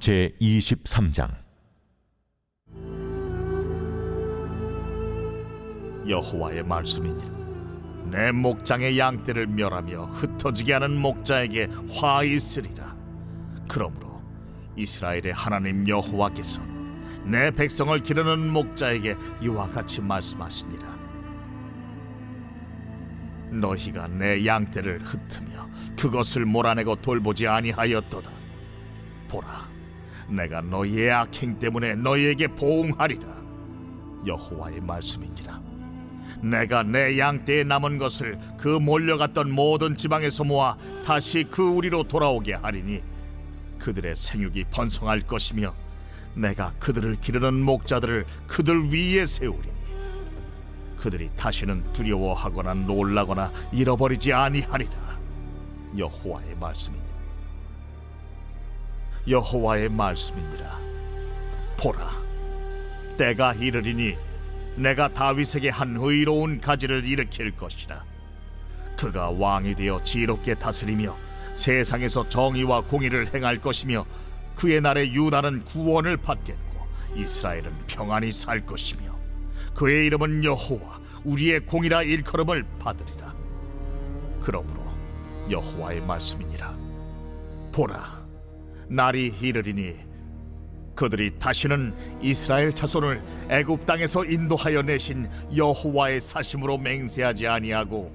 제23장. 여호와의 말씀이니라. 내 목장의 양떼를 멸하며 흩어지게 하는 목자에게 화 있으리라. 그러므로 이스라엘의 하나님 여호와께서 내 백성을 기르는 목자에게 이와 같이 말씀하시니라. 너희가 내 양떼를 흩으며 그것을 몰아내고 돌보지 아니하였도다. 보라, 내가 너희의 악행 때문에 너희에게 보응하리라. 여호와의 말씀이니라. 내가 내 양떼에 남은 것을 그 몰려갔던 모든 지방에서 모아 다시 그 우리로 돌아오게 하리니 그들의 생육이 번성할 것이며 내가 그들을 기르는 목자들을 그들 위에 세우리니 그들이 다시는 두려워하거나 놀라거나 잃어버리지 아니하리라. 여호와의 말씀이니라. 여호와의 말씀이니라. 보라, 때가 이르리니 내가 다윗에게 한 의로운 가지를 일으킬 것이라. 그가 왕이 되어 지혜롭게 다스리며 세상에서 정의와 공의를 행할 것이며 그의 날에 유다는 구원을 받겠고 이스라엘은 평안히 살 것이며 그의 이름은 여호와 우리의 공이라 일컬음을 받으리라. 그러므로 여호와의 말씀이니라. 보라, 날이 이르리니 그들이 다시는 이스라엘 자손을 애굽 땅에서 인도하여 내신 여호와의 사심으로 맹세하지 아니하고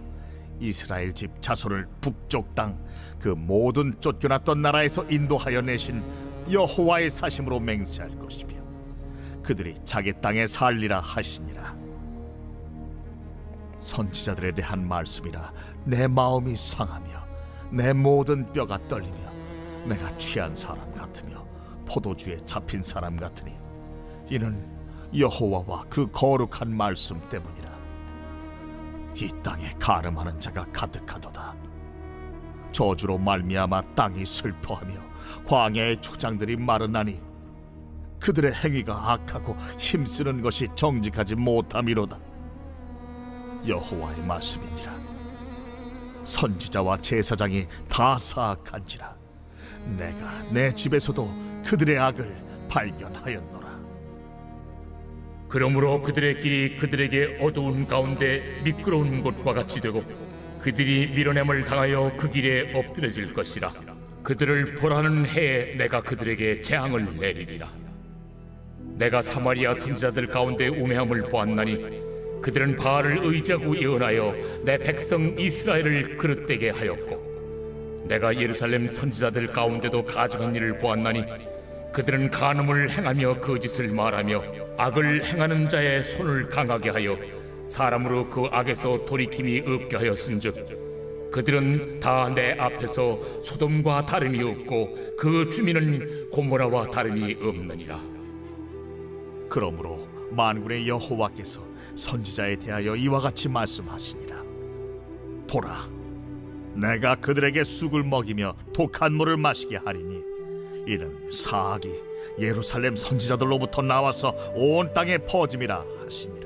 이스라엘 집 자손을 북쪽 땅 그 모든 쫓겨났던 나라에서 인도하여 내신 여호와의 사심으로 맹세할 것이며 그들이 자기 땅에 살리라 하시니라. 선지자들에 대한 말씀이라. 내 마음이 상하며 내 모든 뼈가 떨리며 내가 취한 사람 같으며 포도주에 잡힌 사람 같으니 이는 여호와와 그 거룩한 말씀 때문이라. 이 땅에 가늠하는 자가 가득하도다. 저주로 말미암아 땅이 슬퍼하며 광야의 초장들이 마르나니 그들의 행위가 악하고 힘쓰는 것이 정직하지 못함이로다. 여호와의 말씀이니라. 선지자와 제사장이 다 사악한지라. 내가 내 집에서도 그들의 악을 발견하였노라. 그러므로 그들의 길이 그들에게 어두운 가운데 미끄러운 곳과 같이 되고 그들이 밀어냄을 당하여 그 길에 엎드려질 것이라. 그들을 벌하는 해에 내가 그들에게 재앙을 내리리라. 내가 사마리아 선지자들 가운데 우매함을 보았나니 그들은 바알을 의지하고 예언하여 내 백성 이스라엘을 그릇되게 하였고 내가 예루살렘 선지자들 가운데도 가증한 일을 보았나니 그들은 간음을 행하며 거짓을 말하며 악을 행하는 자의 손을 강하게 하여 사람으로 그 악에서 돌이킴이 없게 하였은즉 그들은 다 내 앞에서 소돔과 다름이 없고 그 주민은 고모라와 다름이 없느니라. 그러므로 만군의 여호와께서 선지자에 대하여 이와 같이 말씀하시니라. 보라, 내가 그들에게 쑥을 먹이며 독한 물을 마시게 하리니 이는 사악이 예루살렘 선지자들로부터 나와서 온 땅에 퍼짐이라 하시니라.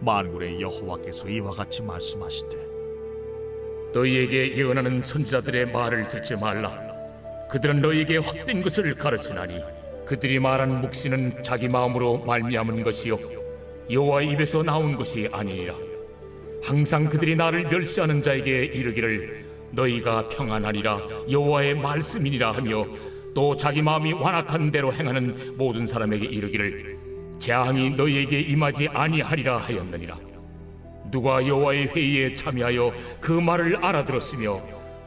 만군의 여호와께서 이와 같이 말씀하시되 너희에게 예언하는 선지자들의 말을 듣지 말라. 그들은 너희에게 헛된 것을 가르치나니 그들이 말한 묵시는 자기 마음으로 말미암은 것이요 여호와의 입에서 나온 것이 아니니라. 항상 그들이 나를 멸시하는 자에게 이르기를 너희가 평안하리라 여호와의 말씀이니라 하며 또 자기 마음이 완악한 대로 행하는 모든 사람에게 이르기를 재앙이 너희에게 임하지 아니하리라 하였느니라. 누가 여호와의 회의에 참여하여 그 말을 알아들었으며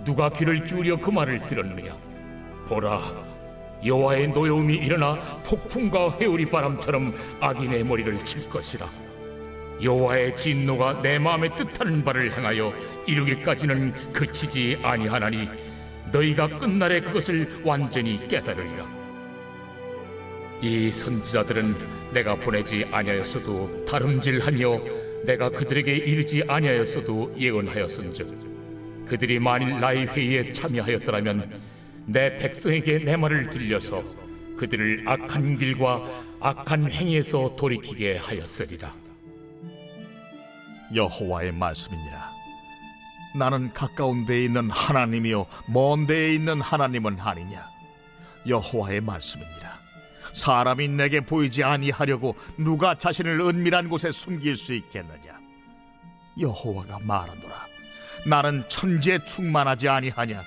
누가 귀를 기울여 그 말을 들었느냐. 보라, 여호와의 노여움이 일어나 폭풍과 회오리 바람처럼 악인의 머리를 칠 것이라. 여호와의 진노가 내 마음에 뜻하는 바를 행하여 이루기까지는 그치지 아니하나니 너희가 끝날에 그것을 완전히 깨달으리라. 이 선지자들은 내가 보내지 아니하였어도 다름질하며 내가 그들에게 이르지 아니하였어도 예언하였은즉 그들이 만일 나의 회의에 참여하였더라면 내 백성에게 내 말을 들려서 그들을 악한 길과 악한 행위에서 돌이키게 하였으리라. 여호와의 말씀이니라. 나는 가까운 데에 있는 하나님이요 먼 데에 있는 하나님은 아니냐. 여호와의 말씀이니라. 사람이 내게 보이지 아니하려고 누가 자신을 은밀한 곳에 숨길 수 있겠느냐. 여호와가 말하노라. 나는 천지에 충만하지 아니하냐.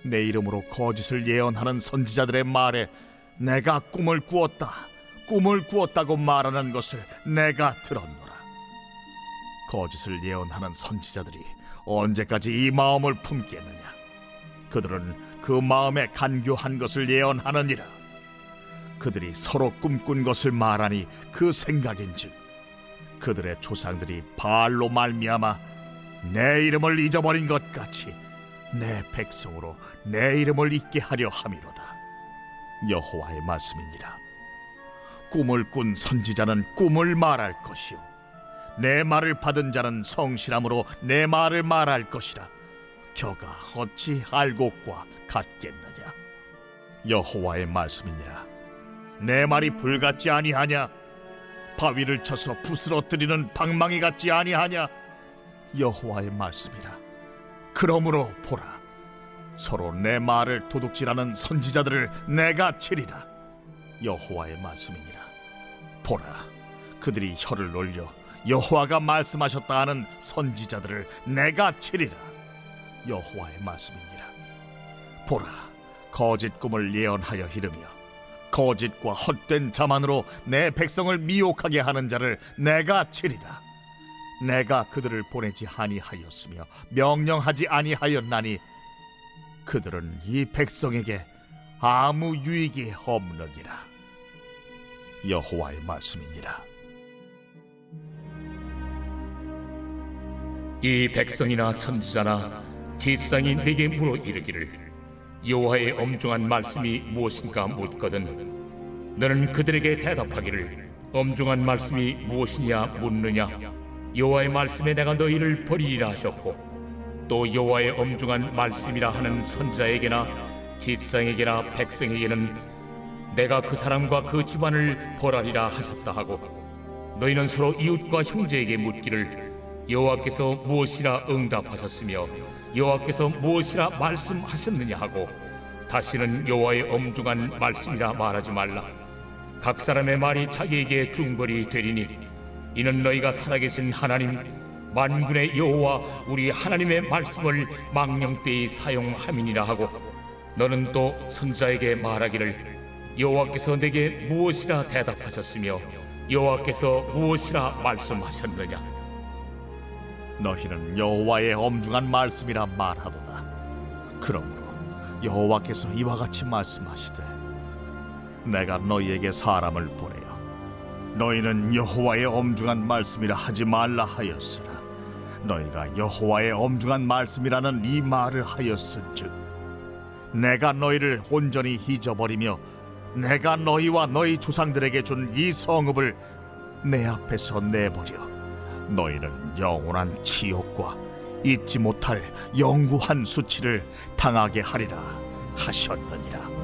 내 이름으로 거짓을 예언하는 선지자들의 말에 내가 꿈을 꾸었다고 말하는 것을 내가 들었노라. 거짓을 예언하는 선지자들이 언제까지 이 마음을 품겠느냐. 그들은 그 마음에 간교한 것을 예언하느니라. 그들이 서로 꿈꾼 것을 말하니 그 생각인즉 그들의 조상들이 바알로 말미암아 내 이름을 잊어버린 것 같이 내 백성으로 내 이름을 잊게 하려 함이로다. 여호와의 말씀이니라. 꿈을 꾼 선지자는 꿈을 말할 것이요 내 말을 받은 자는 성실함으로 내 말을 말할 것이라. 겨가 어찌 알곡과 같겠느냐. 여호와의 말씀이니라. 내 말이 불같지 아니하냐. 바위를 쳐서 부스러뜨리는 방망이 같지 아니하냐. 여호와의 말씀이라. 그러므로 보라, 서로 내 말을 도둑질하는 선지자들을 내가 치리라. 여호와의 말씀이니라. 보라, 그들이 혀를 올려 여호와가 말씀하셨다 하는 선지자들을 내가 치리라. 여호와의 말씀이니라. 보라, 거짓 꿈을 예언하여 이르며 거짓과 헛된 자만으로 내 백성을 미혹하게 하는 자를 내가 치리라. 내가 그들을 보내지 아니하였으며 명령하지 아니하였나니 그들은 이 백성에게 아무 유익이 없느니라. 여호와의 말씀이니라. 이 백성이나 선지자나 지상이 내게 물어 이르기를 여호와의 엄중한 말씀이 무엇인가 묻거든 너는 그들에게 대답하기를 엄중한 말씀이 무엇이냐 묻느냐. 여호와의 말씀에 내가 너희를 버리리라 하셨고 또 여호와의 엄중한 말씀이라 하는 선지자에게나 지상에게나 백성에게는 내가 그 사람과 그 집안을 벌하리라 하셨다 하고 너희는 서로 이웃과 형제에게 묻기를 여호와께서 무엇이라 응답하셨으며 여호와께서 무엇이라 말씀하셨느냐 하고 다시는 여호와의 엄중한 말씀이라 말하지 말라. 각 사람의 말이 자기에게 중벌이 되리니 이는 너희가 살아계신 하나님 만군의 여호와 우리 하나님의 말씀을 망령되이 사용함이니라 하고 너는 또 선지자에게 말하기를 여호와께서 내게 무엇이라 대답하셨으며 여호와께서 무엇이라 말씀하셨느냐. 너희는 여호와의 엄중한 말씀이라 말하도다. 그러므로 여호와께서 이와 같이 말씀하시되 내가 너희에게 사람을 보내어 너희는 여호와의 엄중한 말씀이라 하지 말라 하였으나 너희가 여호와의 엄중한 말씀이라는 이 말을 하였은즉 내가 너희를 온전히 잊어버리며 내가 너희와 너희 조상들에게 준 이 성읍을 내 앞에서 내버려 너희는 영원한 지옥과 잊지 못할 영구한 수치를 당하게 하리라 하셨느니라.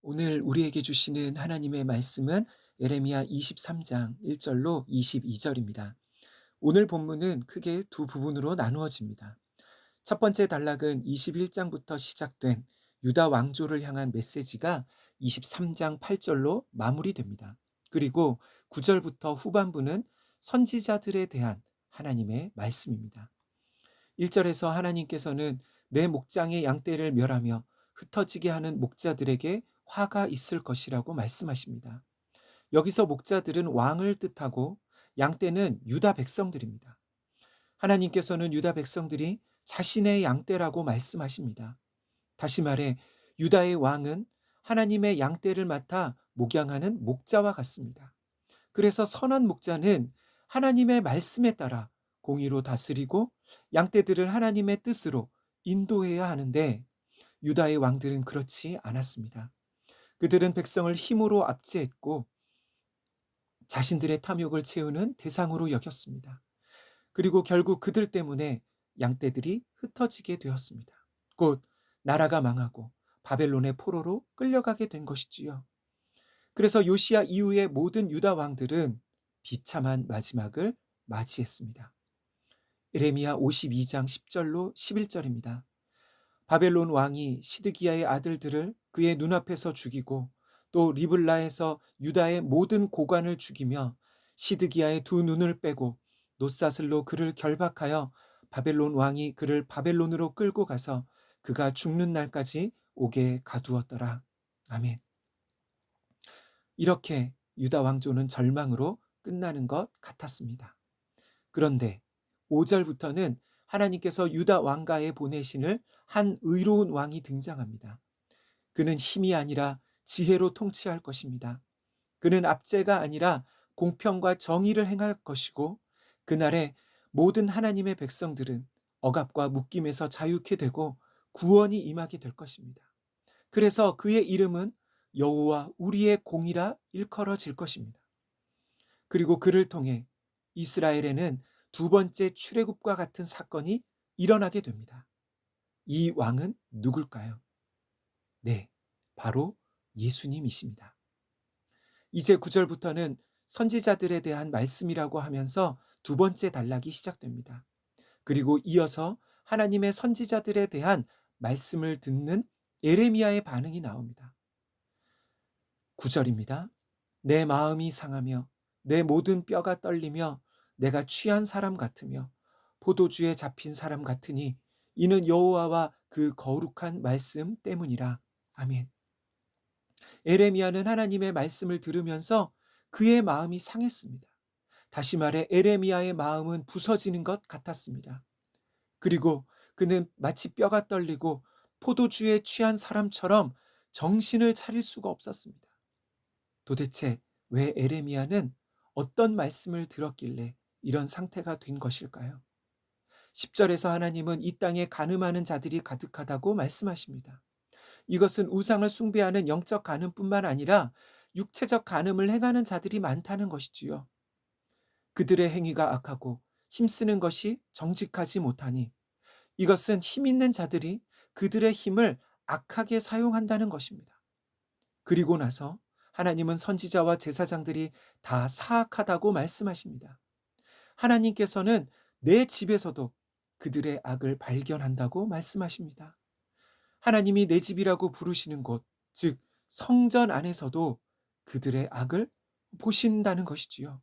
오늘 우리에게 주시는 하나님의 말씀은 예레미야 23장 1절로 22절입니다. 오늘 본문은 크게 두 부분으로 나누어집니다. 첫 번째 단락은 21장부터 시작된 유다 왕조를 향한 메시지가 23장 8절로 마무리됩니다. 그리고 9절부터 후반부는 선지자들에 대한 하나님의 말씀입니다. 1절에서 하나님께서는 내 목장의 양떼를 멸하며 흩어지게 하는 목자들에게 화가 있을 것이라고 말씀하십니다. 여기서 목자들은 왕을 뜻하고 양떼는 유다 백성들입니다. 하나님께서는 유다 백성들이 자신의 양떼라고 말씀하십니다. 다시 말해 유다의 왕은 하나님의 양떼를 맡아 목양하는 목자와 같습니다. 그래서 선한 목자는 하나님의 말씀에 따라 공의로 다스리고 양떼들을 하나님의 뜻으로 인도해야 하는데 유다의 왕들은 그렇지 않았습니다. 그들은 백성을 힘으로 압제했고 자신들의 탐욕을 채우는 대상으로 여겼습니다. 그리고 결국 그들 때문에 양떼들이 흩어지게 되었습니다. 곧 나라가 망하고 바벨론의 포로로 끌려가게 된 것이지요. 그래서 요시야 이후의 모든 유다 왕들은 비참한 마지막을 맞이했습니다. 예레미야 52장 10절로 11절입니다. 바벨론 왕이 시드기야의 아들들을 그의 눈앞에서 죽이고 또 리블라에서 유다의 모든 고관을 죽이며 시드기야의 두 눈을 빼고 놋사슬로 그를 결박하여 바벨론 왕이 그를 바벨론으로 끌고 가서 그가 죽는 날까지 옥에 가두었더라. 아멘. 이렇게 유다 왕조는 절망으로 끝나는 것 같았습니다. 그런데 5절부터는 하나님께서 유다 왕가에 보내시는 한 의로운 왕이 등장합니다. 그는 힘이 아니라 지혜로 통치할 것입니다. 그는 압제가 아니라 공평과 정의를 행할 것이고 그날에 모든 하나님의 백성들은 억압과 묶임에서 자유케 되고 구원이 임하게 될 것입니다. 그래서 그의 이름은 여호와 우리의 공이라 일컬어질 것입니다. 그리고 그를 통해 이스라엘에는 두 번째 출애굽과 같은 사건이 일어나게 됩니다. 이 왕은 누굴까요? 네, 바로 예수님이십니다. 이제 9절부터는 선지자들에 대한 말씀이라고 하면서 두 번째 단락이 시작됩니다. 그리고 이어서 하나님의 선지자들에 대한 말씀을 듣는 예레미야의 반응이 나옵니다. 9절입니다. 내 마음이 상하며 내 모든 뼈가 떨리며 내가 취한 사람 같으며 포도주에 잡힌 사람 같으니 이는 여호와와 그 거룩한 말씀 때문이라. 아멘. 에레미야는 하나님의 말씀을 들으면서 그의 마음이 상했습니다. 다시 말해 에레미야의 마음은 부서지는 것 같았습니다. 그리고 그는 마치 뼈가 떨리고 포도주에 취한 사람처럼 정신을 차릴 수가 없었습니다. 도대체 왜 에레미야는 어떤 말씀을 들었길래 이런 상태가 된 것일까요? 10절에서 하나님은 이 땅에 간음하는 자들이 가득하다고 말씀하십니다. 이것은 우상을 숭배하는 영적 간음뿐만 아니라 육체적 간음을 행하는 자들이 많다는 것이지요. 그들의 행위가 악하고 힘쓰는 것이 정직하지 못하니 이것은 힘 있는 자들이 그들의 힘을 악하게 사용한다는 것입니다. 그리고 나서 하나님은 선지자와 제사장들이 다 사악하다고 말씀하십니다. 하나님께서는 내 집에서도 그들의 악을 발견한다고 말씀하십니다. 하나님이 내 집이라고 부르시는 곳, 즉 성전 안에서도 그들의 악을 보신다는 것이지요.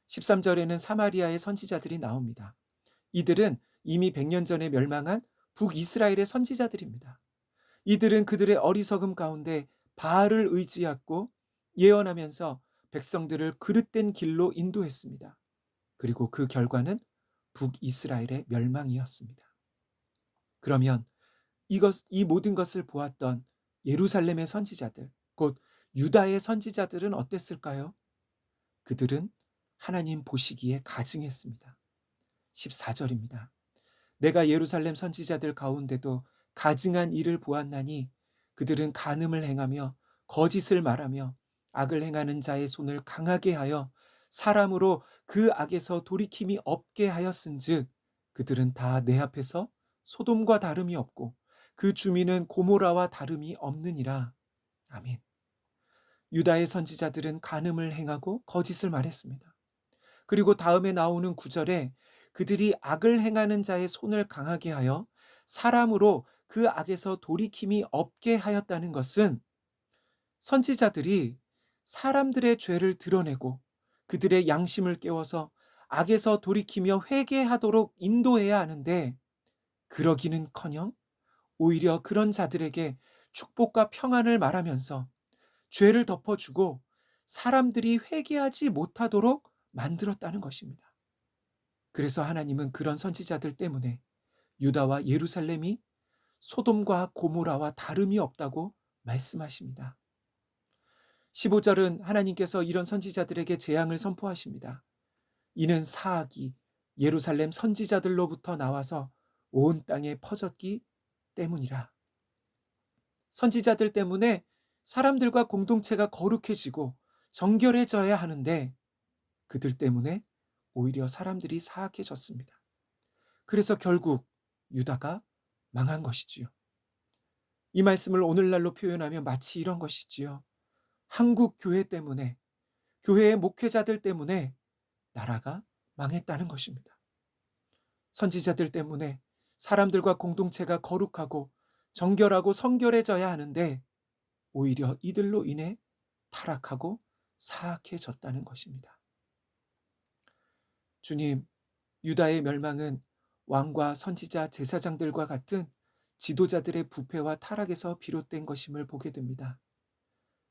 13절에는 사마리아의 선지자들이 나옵니다. 이들은 이미 100년 전에 멸망한 북이스라엘의 선지자들입니다. 이들은 그들의 어리석음 가운데 바알을 의지하고 예언하면서 백성들을 그릇된 길로 인도했습니다. 그리고 그 결과는 북이스라엘의 멸망이었습니다. 그러면 이 모든 것을 보았던 예루살렘의 선지자들, 곧 유다의 선지자들은 어땠을까요? 그들은 하나님 보시기에 가증했습니다. 14절입니다. 내가 예루살렘 선지자들 가운데도 가증한 일을 보았나니 그들은 간음을 행하며 거짓을 말하며 악을 행하는 자의 손을 강하게 하여 사람으로 그 악에서 돌이킴이 없게 하였은즉 그들은 다 내 앞에서 소돔과 다름이 없고 그 주민은 고모라와 다름이 없느니라. 아멘. 유다의 선지자들은 간음을 행하고 거짓을 말했습니다. 그리고 다음에 나오는 9절에 그들이 악을 행하는 자의 손을 강하게 하여 사람으로 그 악에서 돌이킴이 없게 하였다는 것은 선지자들이 사람들의 죄를 드러내고 그들의 양심을 깨워서 악에서 돌이키며 회개하도록 인도해야 하는데 그러기는커녕 오히려 그런 자들에게 축복과 평안을 말하면서 죄를 덮어주고 사람들이 회개하지 못하도록 만들었다는 것입니다. 그래서 하나님은 그런 선지자들 때문에 유다와 예루살렘이 소돔과 고모라와 다름이 없다고 말씀하십니다. 15절은 하나님께서 이런 선지자들에게 재앙을 선포하십니다. 이는 사악이 예루살렘 선지자들로부터 나와서 온 땅에 퍼졌기 때문이라. 선지자들 때문에 사람들과 공동체가 거룩해지고 정결해져야 하는데 그들 때문에 오히려 사람들이 사악해졌습니다. 그래서 결국 유다가 망한 것이지요. 이 말씀을 오늘날로 표현하면 마치 이런 것이지요. 한국 교회 때문에, 교회의 목회자들 때문에 나라가 망했다는 것입니다. 선지자들 때문에 사람들과 공동체가 거룩하고 정결하고 성결해져야 하는데 오히려 이들로 인해 타락하고 사악해졌다는 것입니다. 주님, 유다의 멸망은 왕과 선지자, 제사장들과 같은 지도자들의 부패와 타락에서 비롯된 것임을 보게 됩니다.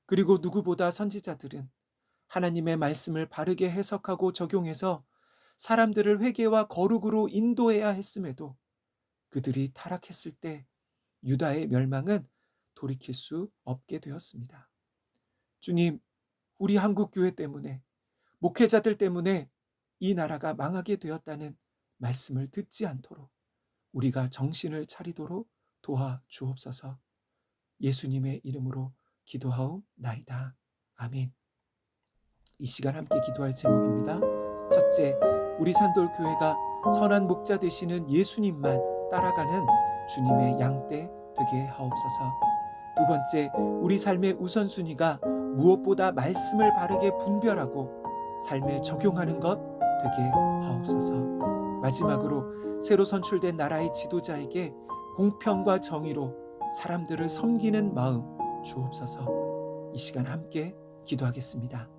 그리고 누구보다 선지자들은 하나님의 말씀을 바르게 해석하고 적용해서 사람들을 회개와 거룩으로 인도해야 했음에도 그들이 타락했을 때 유다의 멸망은 돌이킬 수 없게 되었습니다. 주님, 우리 한국교회 때문에, 목회자들 때문에 이 나라가 망하게 되었다는 말씀을 듣지 않도록 우리가 정신을 차리도록 도와 주옵소서. 예수님의 이름으로 기도하옵나이다. 아멘. 이 시간 함께 기도할 제목입니다. 첫째, 우리 산돌교회가 선한 목자 되시는 예수님만 따라가는 주님의 양떼 되게 하옵소서. 두 번째, 우리 삶의 우선순위가 무엇보다 말씀을 바르게 분별하고 삶에 적용하는 것 되게 하옵소서. 마지막으로 새로 선출된 나라의 지도자에게 공평과 정의로 사람들을 섬기는 마음 주옵소서. 이 시간 함께 기도하겠습니다.